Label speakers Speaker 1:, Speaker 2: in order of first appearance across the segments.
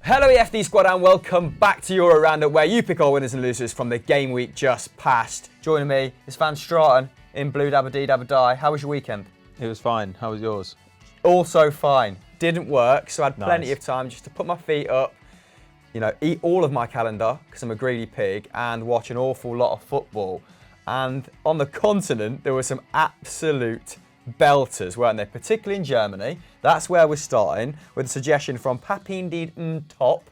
Speaker 1: Hello EFD squad and welcome back to Euro Roundup, where you pick our winners and losers from the game week just past. Joining me is Van Straten in Blue Dabba Dee Dabba Die. How was your weekend?
Speaker 2: It was fine. How was yours?
Speaker 1: Also fine. Didn't work, so I had plenty of time just to put my feet up, eat all of my calendar because I'm a greedy pig, and watch an awful lot of football. And on the continent, there were some absolute belters, weren't there? Particularly in Germany. That's where we're starting with a suggestion from Papindeed Top.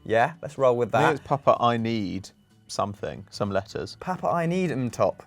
Speaker 1: Yeah, let's roll with that.
Speaker 2: I think it's Papa, I need something, some letters.
Speaker 1: Papa, I need Top.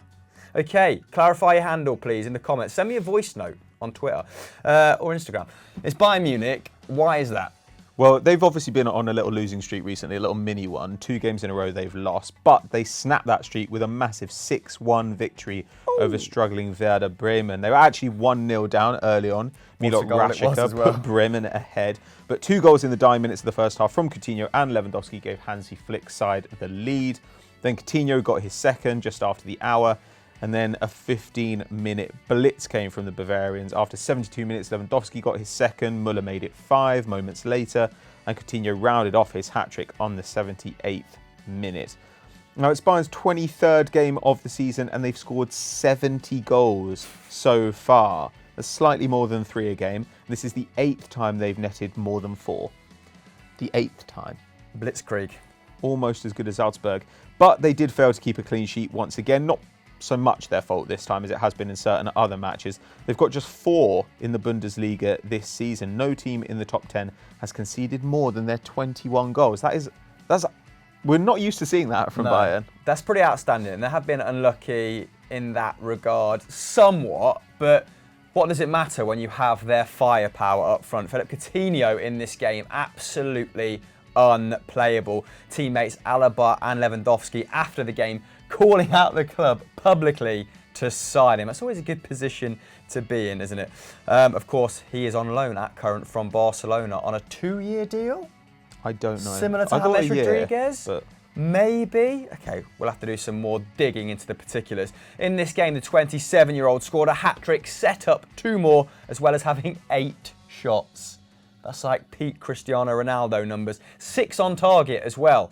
Speaker 1: Okay, clarify your handle, please, in the comments. Send me a voice note on Twitter or Instagram. It's Bayern Munich. Why is that?
Speaker 2: Well, they've obviously been on a little losing streak recently, a little mini one. 2 games in a row they've lost, but they snapped that streak with a massive 6-1 victory over struggling Werder Bremen. They were actually 1-0 down early on. Milot Rashica put Bremen ahead, but 2 goals in the dying minutes of the first half from Coutinho and Lewandowski gave Hansi Flick's side the lead. Then Coutinho got his second just after the hour, and then a 15-minute blitz came from the Bavarians. After 72 minutes, Lewandowski got his second, Müller made it 5 moments later, and Coutinho rounded off his hat-trick on the 78th minute. Now, it's Bayern's 23rd game of the season, and they've scored 70 goals so far. That's slightly more than 3 a game. This is the 8th time they've netted more than 4. The 8th time.
Speaker 1: Blitzkrieg.
Speaker 2: Almost as good as Salzburg. But they did fail to keep a clean sheet once again. Not so much their fault this time as it has been in certain other matches. They've got just 4 in the Bundesliga this season. No team in the top 10 has conceded more than their 21 goals. We're not used to seeing that from Bayern.
Speaker 1: That's pretty outstanding. They have been unlucky in that regard somewhat, but what does it matter when you have their firepower up front? Philippe Coutinho in this game, absolutely unplayable. Teammates Alaba and Lewandowski after the game calling out the club publicly to sign him. That's always a good position to be in, isn't it? Of course, he is on loan at current from Barcelona on a 2-year deal.
Speaker 2: I don't know.
Speaker 1: Similar to James Rodriguez? But maybe? Okay, we'll have to do some more digging into the particulars. In this game, the 27-year-old scored a hat-trick, set up 2 more, as well as having 8 shots. That's like peak Cristiano Ronaldo numbers. 6 on target as well.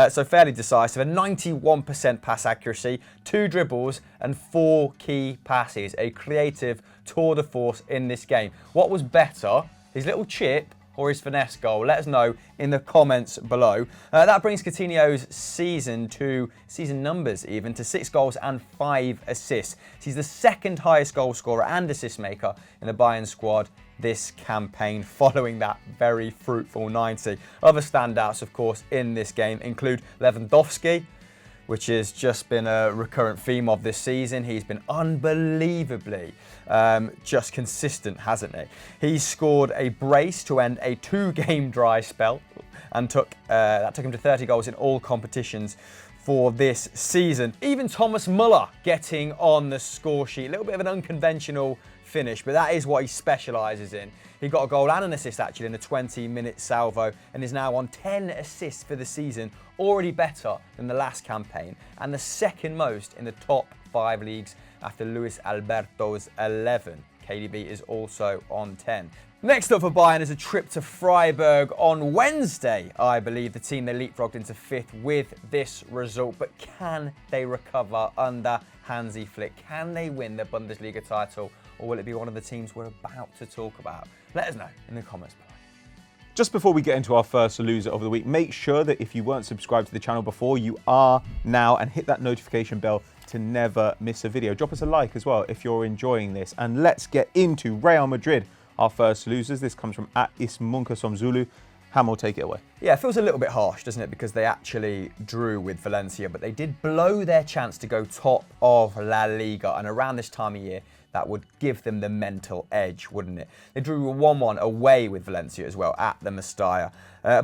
Speaker 1: So fairly decisive. A 91% pass accuracy, 2 dribbles and 4 key passes. A creative tour de force in this game. What was better, his little chip or his finesse goal? Let us know in the comments below. That brings Coutinho's season numbers even to 6 goals and 5 assists. He's the 2nd highest goal scorer and assist maker in the Bayern squad this campaign, following that very fruitful 90. Other standouts, of course, in this game include Lewandowski, which has just been a recurrent theme of this season. He's been unbelievably just consistent, hasn't he? He scored a brace to end a 2-game dry spell, and that took him to 30 goals in all competitions for this season. Even Thomas Müller getting on the score sheet. A little bit of an unconventional finish, but that is what he specialises in. He got a goal and an assist actually in a 20-minute salvo and is now on 10 assists for the season, already better than the last campaign and the 2nd most in the top 5 leagues after Luis Alberto's 11. KDB is also on 10. Next up for Bayern is a trip to Freiburg on Wednesday. I believe the team they leapfrogged into 5th with this result, but can they recover under Hansi Flick? Can they win the Bundesliga title, or will it be one of the teams we're about to talk about? Let us know in the comments below.
Speaker 2: Just before we get into our first loser of the week, make sure that if you weren't subscribed to the channel before, you are now, and hit that notification bell to never miss a video. Drop us a like as well if you're enjoying this, and let's get into Real Madrid, our first losers. This comes from @Ismunkasomzulu. Ham will take it away.
Speaker 1: Yeah, it feels a little bit harsh, doesn't it? Because they actually drew with Valencia, but they did blow their chance to go top of La Liga. And around this time of year, that would give them the mental edge, wouldn't it? They drew 1-1 away with Valencia as well at the Mestalla.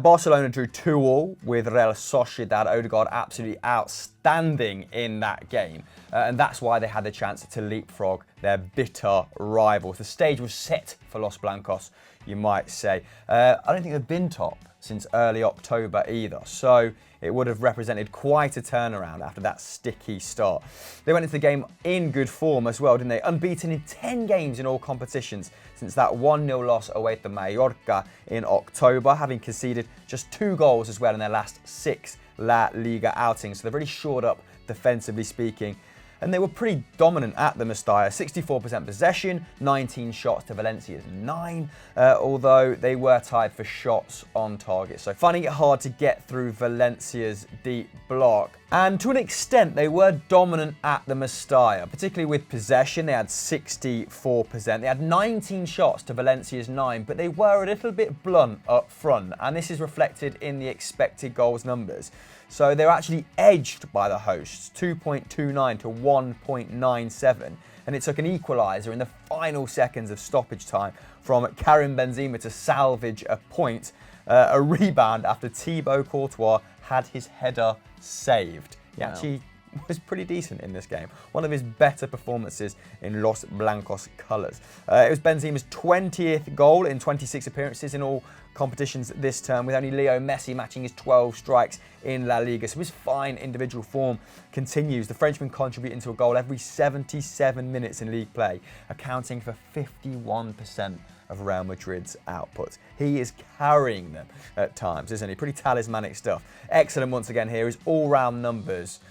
Speaker 1: Barcelona drew 2-2 with Real Sociedad. Odegaard absolutely outstanding in that game. And that's why they had the chance to leapfrog their bitter rivals. The stage was set for Los Blancos, you might say. I don't think they've been top since early October either. So it would have represented quite a turnaround after that sticky start. They went into the game in good form as well, didn't they? Unbeaten in 10 games in all competitions since that 1-0 loss away to Mallorca in October, having conceded just 2 goals as well in their last 6 La Liga outings. So they've really shored up defensively speaking. And they were pretty dominant at the Mestalla. 64% possession, 19 shots to Valencia's 9, although they were tied for shots on target. So finding it hard to get through Valencia's deep block. And to an extent, they were dominant at the Mestalla, particularly with possession. They had 64%. They had 19 shots to Valencia's 9, but they were a little bit blunt up front. And this is reflected in the expected goals numbers. So they're actually edged by the hosts, 2.29 to 1.97. And it took an equaliser in the final seconds of stoppage time from Karim Benzema to salvage a point, a rebound after Thibaut Courtois had his header saved. He actually was pretty decent in this game. One of his better performances in Los Blancos colours. It was Benzema's 20th goal in 26 appearances in all competitions this term, with only Leo Messi matching his 12 strikes in La Liga. So his fine individual form continues. The Frenchman contributing to a goal every 77 minutes in league play, accounting for 51% of Real Madrid's output. He is carrying them at times, isn't he? Pretty talismanic stuff. Excellent once again here. His all-round numbers,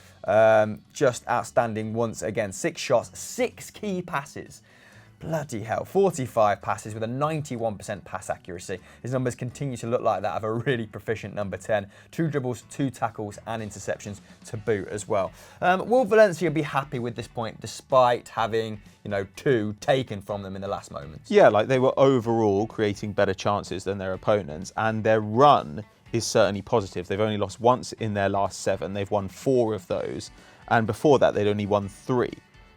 Speaker 1: just outstanding once again. 6 shots, 6 key passes. Bloody hell, 45 passes with a 91% pass accuracy. His numbers continue to look like that of a really proficient number 10. 2 dribbles, 2 tackles and interceptions to boot as well. Will Valencia be happy with this point despite having, 2 taken from them in the last moments?
Speaker 2: Yeah, like they were overall creating better chances than their opponents, and their run is certainly positive. They've only lost once in their last 7. They've won 4 of those, and before that they'd only won 3.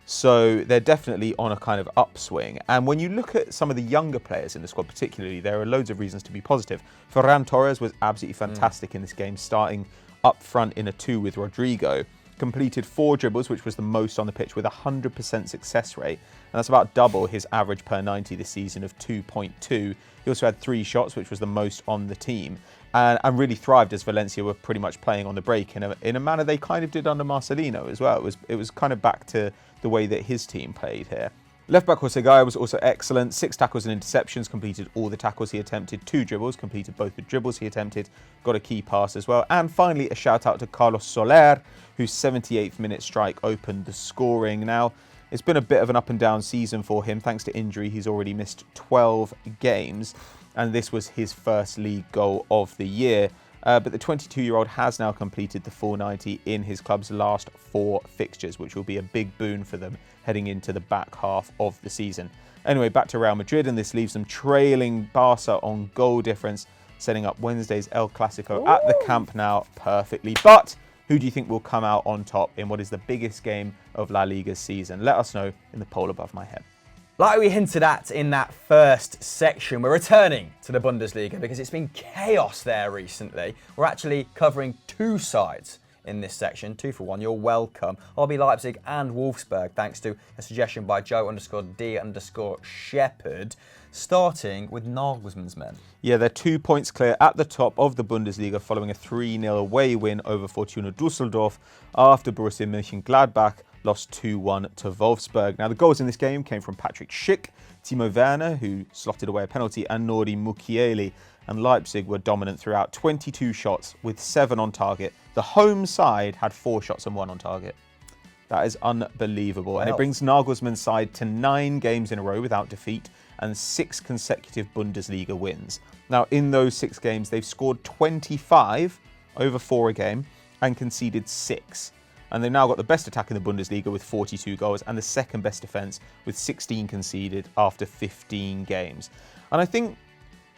Speaker 2: So they're definitely on a kind of upswing. And when you look at some of the younger players in the squad particularly, there are loads of reasons to be positive. Ferran Torres was absolutely fantastic in this game, starting up front in a 2 with Rodrigo. Completed 4 dribbles, which was the most on the pitch, with a 100% success rate. And that's about double his average per 90 this season of 2.2. He also had 3 shots, which was the most on the team. And really thrived as Valencia were pretty much playing on the break in a manner they kind of did under Marcelino as well. It was kind of back to the way that his team played here. Left back Jose Gaya was also excellent. 6 tackles and interceptions, completed all the tackles he attempted. 2 dribbles, completed both the dribbles he attempted. Got a key pass as well. And finally, a shout out to Carlos Soler, whose 78th minute strike opened the scoring. Now, it's been a bit of an up and down season for him. Thanks to injury, he's already missed 12 games. And this was his first league goal of the year. But the 22-year-old has now completed the full 90 in his club's last 4 fixtures, which will be a big boon for them heading into the back half of the season. Anyway, back to Real Madrid, and this leaves them trailing Barca on goal difference, setting up Wednesday's El Clasico at the Camp Nou perfectly. But who do you think will come out on top in what is the biggest game of La Liga's season? Let us know in the poll above my head.
Speaker 1: Like we hinted at in that first section, we're returning to the Bundesliga because it's been chaos there recently. We're actually covering 2 sides in this section, 2 for 1. You're welcome. RB Leipzig and Wolfsburg, thanks to a suggestion by Joe_D_Shepherd, starting with Nagelsmann's men.
Speaker 2: Yeah, they're 2 points clear at the top of the Bundesliga following a 3-0 away win over Fortuna Düsseldorf after Borussia Mönchengladbach lost 2-1 to Wolfsburg. Now, the goals in this game came from Patrick Schick, Timo Werner, who slotted away a penalty, and Nori Mukiele. And Leipzig were dominant throughout, 22 shots with 7 on target. The home side had 4 shots and 1 on target. That is unbelievable. Well, and it brings Nagelsmann's side to 9 games in a row without defeat and 6 consecutive Bundesliga wins. Now, in those 6 games, they've scored 25, over 4 a game, and conceded 6. And they've now got the best attack in the Bundesliga with 42 goals and the second best defence with 16 conceded after 15 games. And I think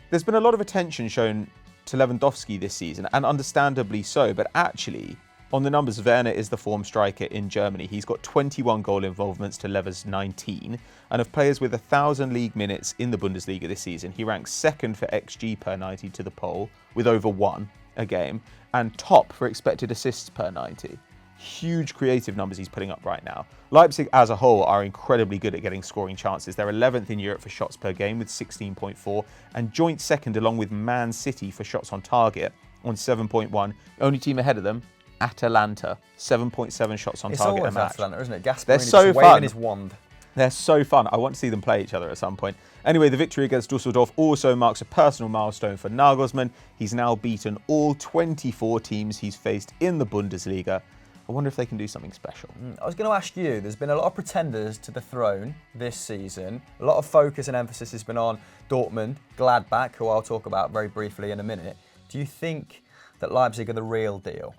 Speaker 2: there's been a lot of attention shown to Lewandowski this season, and understandably so, but actually, on the numbers, Werner is the form striker in Germany. He's got 21 goal involvements to Lever's 19, and of players with 1,000 league minutes in the Bundesliga this season, he ranks second for XG per 90 to the poll, with over 1 a game, and top for expected assists per 90. huge creative numbers he's putting up right now. Leipzig as a whole are incredibly good at getting scoring chances. They're 11th in Europe for shots per game with 16.4 and joint second along with Man City for shots on target on 7.1. Only team ahead of them, Atalanta, 7.7 shots on target a match.
Speaker 1: It's always Atalanta, isn't it? Gasperini
Speaker 2: They're so
Speaker 1: waving
Speaker 2: fun.
Speaker 1: his wand.
Speaker 2: They're so fun. I want to see them play each other at some point. Anyway, the victory against Dusseldorf also marks a personal milestone for Nagelsmann. He's now beaten all 24 teams he's faced in the Bundesliga. I wonder if they can do something special.
Speaker 1: I was going to ask you, there's been a lot of pretenders to the throne this season. A lot of focus and emphasis has been on Dortmund, Gladbach, who I'll talk about very briefly in a minute. Do you think that Leipzig are the real deal?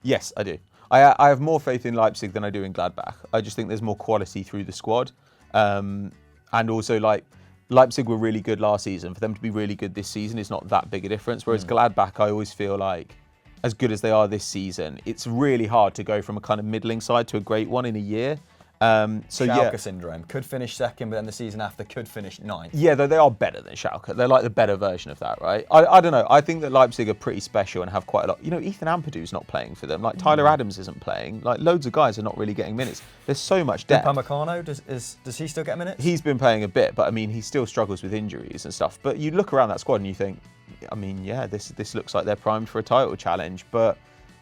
Speaker 2: Yes, I do. I have more faith in Leipzig than I do in Gladbach. I just think there's more quality through the squad. And also, like, Leipzig were really good last season. For them to be really good this season is not that big a difference. Whereas Gladbach, I always feel like, as good as they are this season, it's really hard to go from a kind of middling side to a great one in a year.
Speaker 1: Schalke syndrome. Could finish second, but then the season after could finish ninth.
Speaker 2: Yeah, though they are better than Schalke. They're like the better version of that, right? I don't know. I think that Leipzig are pretty special and have quite a lot. You know, Ethan Ampadu's not playing for them. Like, Tyler Adams isn't playing. Like, loads of guys are not really getting minutes. There's so much depth.
Speaker 1: Upamecano, does he still get minutes?
Speaker 2: He's been playing a bit, but I mean, he still struggles with injuries and stuff. But you look around that squad and you think, I mean, yeah, this looks like they're primed for a title challenge. But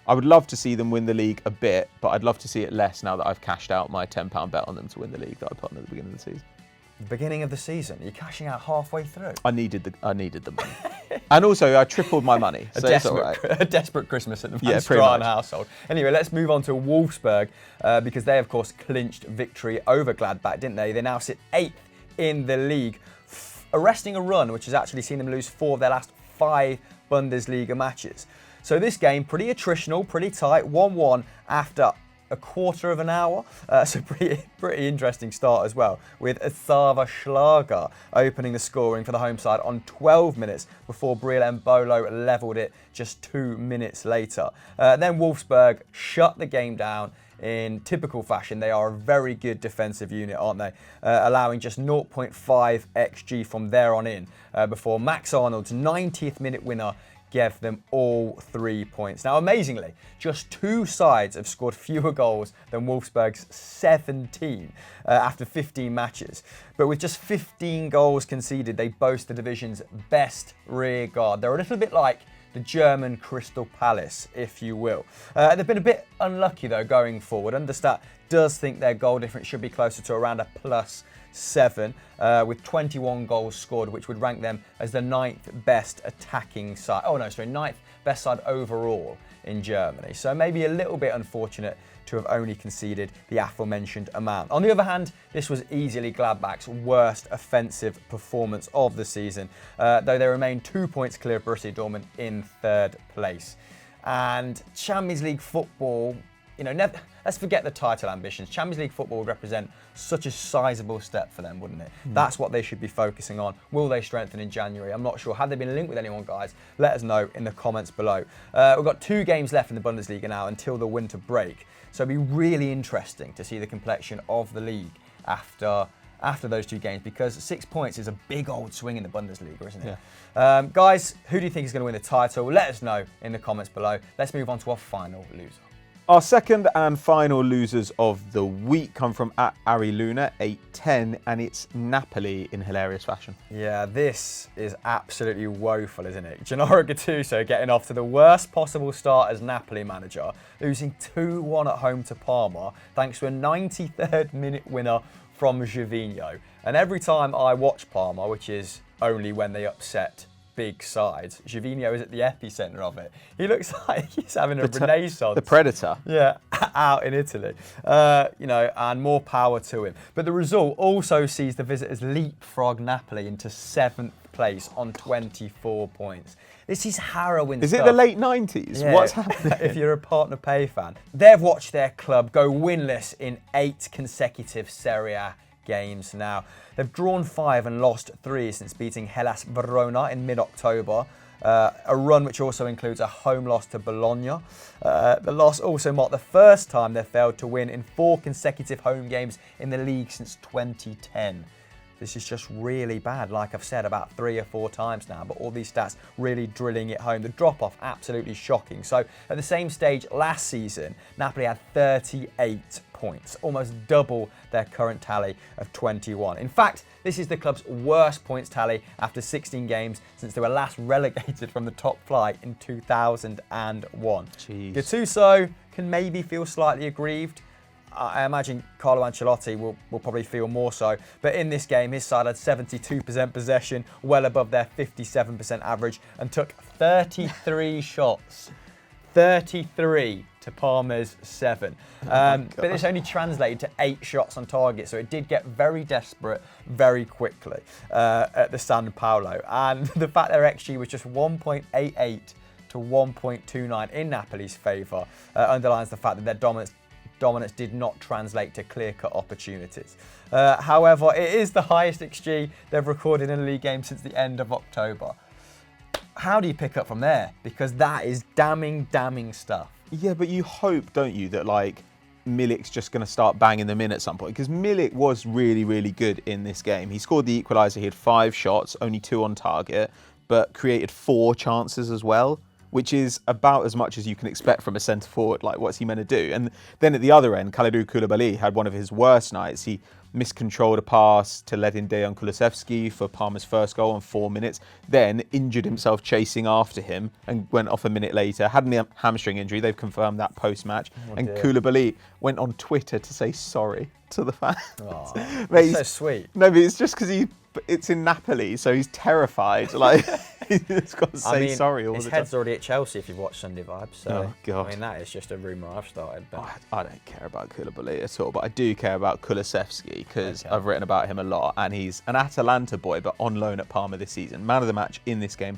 Speaker 2: I would love to see them win the league a bit, but I'd love to see it less now that I've cashed out my £10 bet on them to win the league that I put on at the beginning of the season.
Speaker 1: Beginning of the season, you're cashing out halfway through.
Speaker 2: I needed the money, and also I tripled my money, so it's all right.
Speaker 1: A desperate Christmas at the Van
Speaker 2: pretty
Speaker 1: Straten
Speaker 2: much.
Speaker 1: household. Anyway, let's move on to Wolfsburg because they, of course, clinched victory over Gladbach, didn't they? They now sit 8th in the league, arresting a run which has actually seen them lose 4 of their last 5 Bundesliga matches. So this game, pretty attritional, pretty tight, 1-1 after a quarter of an hour. So pretty interesting start as well, with Xaver Schlager opening the scoring for the home side on 12 minutes before Briel Mbolo levelled it just 2 minutes later. Then Wolfsburg shut the game down in typical fashion. They are a very good defensive unit, aren't they? Allowing just 0.5 XG from there on in before Max Arnold's 90th minute winner gave them all 3 points. Now, amazingly, just 2 sides have scored fewer goals than Wolfsburg's 17 after 15 matches. But with just 15 goals conceded, they boast the division's best rear guard. They're a little bit like the German Crystal Palace, if you will. They've been a bit unlucky, though, going forward. Understat does think their goal difference should be closer to around a +7, with 21 goals scored, which would rank them as the 9th best attacking side. 9th best side overall in Germany. So maybe a little bit unfortunate to have only conceded the aforementioned amount. On the other hand, this was easily Gladbach's worst offensive performance of the season, though they remain 2 points clear of Borussia Dortmund in 3rd place. And Champions League football, you know, let's forget the title ambitions. Champions League football would represent such a sizable step for them, wouldn't it? That's what they should be focusing on. Will they strengthen in January? I'm not sure. Have they been linked with anyone, guys? Let us know in the comments below. We've got 2 games left in the Bundesliga now until the winter break. So it'll be really interesting to see the complexion of the league after those 2 games, because 6 points is a big old swing in the Bundesliga, isn't it? Yeah. Guys, who do you think is going to win the title? Let us know in the comments below. Let's move on to our final loser.
Speaker 2: Our second and final losers of the week come from @Ari Luna 810, and it's Napoli in hilarious fashion.
Speaker 1: Yeah, this is absolutely woeful, isn't it? Gennaro Gattuso getting off to the worst possible start as Napoli manager, losing 2-1 at home to Parma thanks to a 93rd minute winner from Gervinho. And every time I watch Parma, which is only when they upset big sides, Gervinho is at the epicenter of it. He looks like he's having a renaissance.
Speaker 2: The Predator.
Speaker 1: Yeah, out in Italy. And more power to him. But the result also sees the visitors leapfrog Napoli into 7th place on 24 points. This is harrowing
Speaker 2: Is
Speaker 1: stuff.
Speaker 2: it the late 90s?
Speaker 1: Yeah,
Speaker 2: What's happening?
Speaker 1: If you're a Partner Pay fan. They've watched their club go winless in 8 consecutive Serie A games now. They've drawn 5 and lost 3 since beating Hellas Verona in mid-October. A run which also includes a home loss to Bologna. The loss also marked the first time they've failed to win in 4 consecutive home games in the league since 2010. This is just really bad, like I've said about 3 or 4 times now, but all these stats really drilling it home. The drop-off, absolutely shocking. So at the same stage last season, Napoli had 38 points, almost double their current tally of 21. In fact, this is the club's worst points tally after 16 games since they were last relegated from the top flight in 2001.
Speaker 2: Jeez.
Speaker 1: Gattuso can maybe feel slightly aggrieved. I imagine Carlo Ancelotti will probably feel more so. But in this game, his side had 72% possession, well above their 57% average, and took 33 shots. 33 to Parma's 7. But this only translated to 8 shots on target, so it did get very desperate very quickly at the San Paolo. And the fact their XG was just 1.88 to 1.29 in Napoli's favour underlines the fact that their dominance did not translate to clear-cut opportunities. However, it is the highest XG they've recorded in a league game since the end of October. How do you pick up from there? Because that is damning stuff.
Speaker 2: Yeah, but you hope, don't you, that like Milik's just going to start banging them in at some point, because Milik was really, really good in this game. He scored the equaliser. He had 5 shots, only 2 on target, but created 4 chances as well, which is about as much as you can expect from a centre forward. Like, what's he meant to do? And then at the other end, Kalidou Koulibaly had one of his worst nights. He miscontrolled a pass to Ledin Dejan Kulusevski for Parma's first goal in 4 minutes, then injured himself chasing after him and went off a minute later, had a hamstring injury. They've confirmed that post-match. And Koulibaly went on Twitter to say sorry to the fans.
Speaker 1: Oh, that's so sweet.
Speaker 2: No, but it's just because it's in Napoli, so he's terrified. Like, he's got to say sorry all the time.
Speaker 1: His head's already at Chelsea if you've watched Sunday Vibes. So,
Speaker 2: oh, God.
Speaker 1: I mean, that is just a rumour I've started. But
Speaker 2: I don't care about Koulibaly at all, but I do care about Kulusevski because I've written about him a lot, and he's an Atalanta boy, but on loan at Parma this season. Man of the match in this game.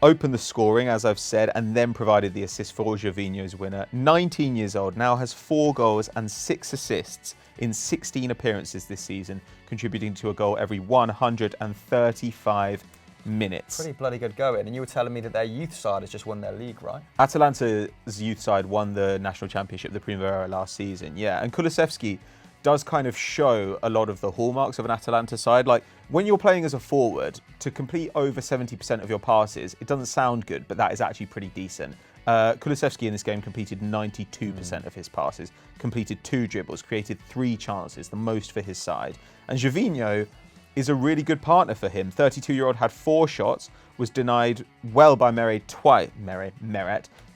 Speaker 2: Opened the scoring, as I've said, and then provided the assist for Gervinho's winner. 19 years old, now has 4 goals and 6 assists in 16 appearances this season, contributing to a goal every 135 minutes.
Speaker 1: Pretty bloody good going. And you were telling me that their youth side has just won their league, right?
Speaker 2: Atalanta's youth side won the national championship, the Primavera, last season, yeah. And Kulusevski does kind of show a lot of the hallmarks of an Atalanta side. Like, when you're playing as a forward, to complete over 70% of your passes, it doesn't sound good, but that is actually pretty decent. Kulusevski in this game completed 92% of his passes, completed 2 dribbles, created 3 chances, the most for his side. And Gervinho is a really good partner for him. 32-year-old had 4 shots, was denied well by Meret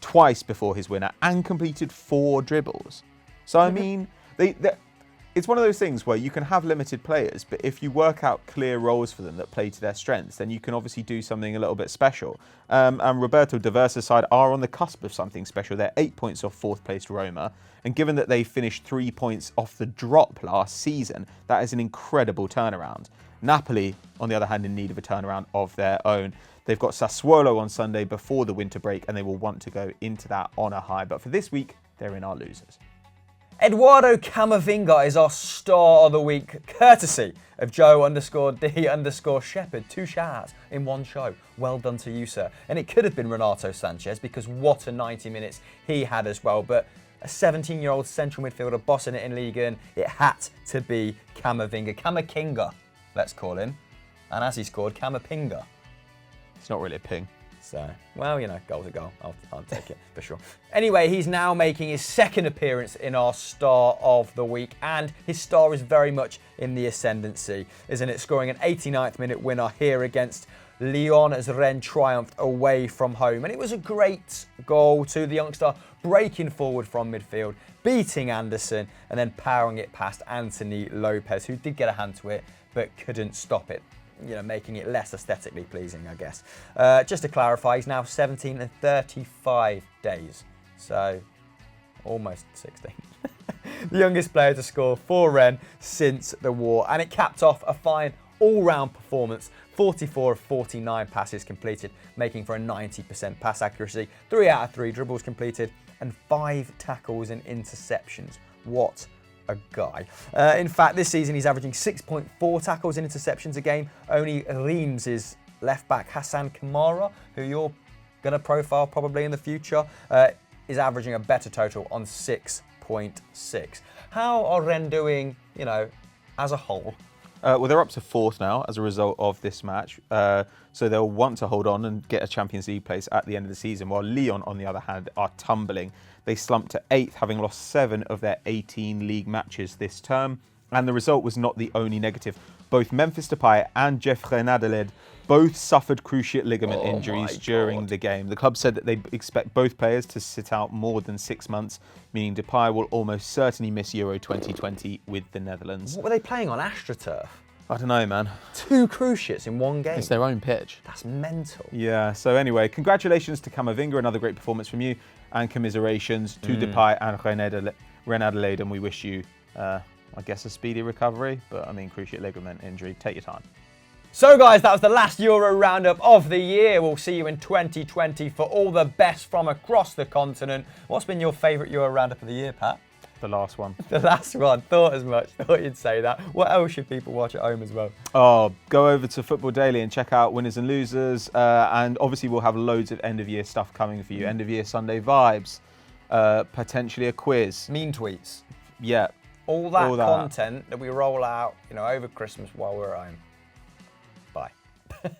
Speaker 2: twice before his winner, and completed 4 dribbles. So, I mean, it's one of those things where you can have limited players, but if you work out clear roles for them that play to their strengths, then you can obviously do something a little bit special. And Roberto D'Aversa's side are on the cusp of something special. They're 8 points off 4th placed Roma. And given that they finished 3 points off the drop last season, that is an incredible turnaround. Napoli, on the other hand, in need of a turnaround of their own. They've got Sassuolo on Sunday before the winter break, and they will want to go into that on a high. But for this week, they're in our losers.
Speaker 1: Eduardo Camavinga is our star of the week, courtesy of Joe_D_Shepherd. 2 shout-outs in one show. Well done to you, sir. And it could have been Renato Sanchez, because what a 90 minutes he had as well. But a 17-year-old central midfielder bossing it in Ligue 1, it had to be Camavinga. Camakinga, let's call him. And as he scored, Camapinga.
Speaker 2: It's not really a ping.
Speaker 1: So, well, you know, goal's a goal. I'll take it for sure. Anyway, he's now making his 2nd appearance in our Star of the Week, and his star is very much in the ascendancy, isn't it? Scoring an 89th minute winner here against Lyon as Rennes triumphed away from home. And it was a great goal to the youngster, breaking forward from midfield, beating Anderson, and then powering it past Anthony Lopez, who did get a hand to it, but couldn't stop it. You know, making it less aesthetically pleasing, I guess. Just to clarify, he's now 17 and 35 days. So, almost 16. The youngest player to score for Rennes since the war. And it capped off a fine all-round performance. 44 of 49 passes completed, making for a 90% pass accuracy. 3 out of 3 dribbles completed, and 5 tackles and interceptions. What a guy. In fact, this season he's averaging 6.4 tackles and interceptions a game. Only Reims' left back Hassan Kamara, who you're going to profile probably in the future, is averaging a better total on 6.6. How are Rennes doing, you know, as a whole?
Speaker 2: Well, they're up to 4th now as a result of this match. So they'll want to hold on and get a Champions League place at the end of the season, while Lyon, on the other hand, are tumbling. They slumped to 8th, having lost 7 of their 18 league matches this term. And the result was not the only negative. Both Memphis Depay and Jeffrey Nadaled both suffered cruciate ligament injuries during the game. The club said that they expect both players to sit out more than 6 months, meaning Depay will almost certainly miss Euro 2020 with the Netherlands.
Speaker 1: What were they playing on, AstroTurf?
Speaker 2: I don't know, man.
Speaker 1: 2 cruciates in one game.
Speaker 3: It's their own pitch.
Speaker 1: That's mental.
Speaker 2: Yeah, so anyway, congratulations to Camavinga, another great performance from you, and commiserations to Depay and Renadelaide, and we wish you, I guess, a speedy recovery, but I mean, cruciate ligament injury, take your time.
Speaker 1: So guys, that was the last Euro roundup of the year. We'll see you in 2020 for all the best from across the continent. What's been your favourite Euro roundup of the year, Pat?
Speaker 2: The last one.
Speaker 1: The last one. Thought as much. Thought you'd say that. What else should people watch at home as well?
Speaker 2: Oh, go over to Football Daily and check out winners and losers. And obviously we'll have loads of end of year stuff coming for you. End of year Sunday vibes. Potentially a quiz.
Speaker 1: Mean tweets.
Speaker 2: Yeah.
Speaker 1: All that content that we roll out, over Christmas while we're at home.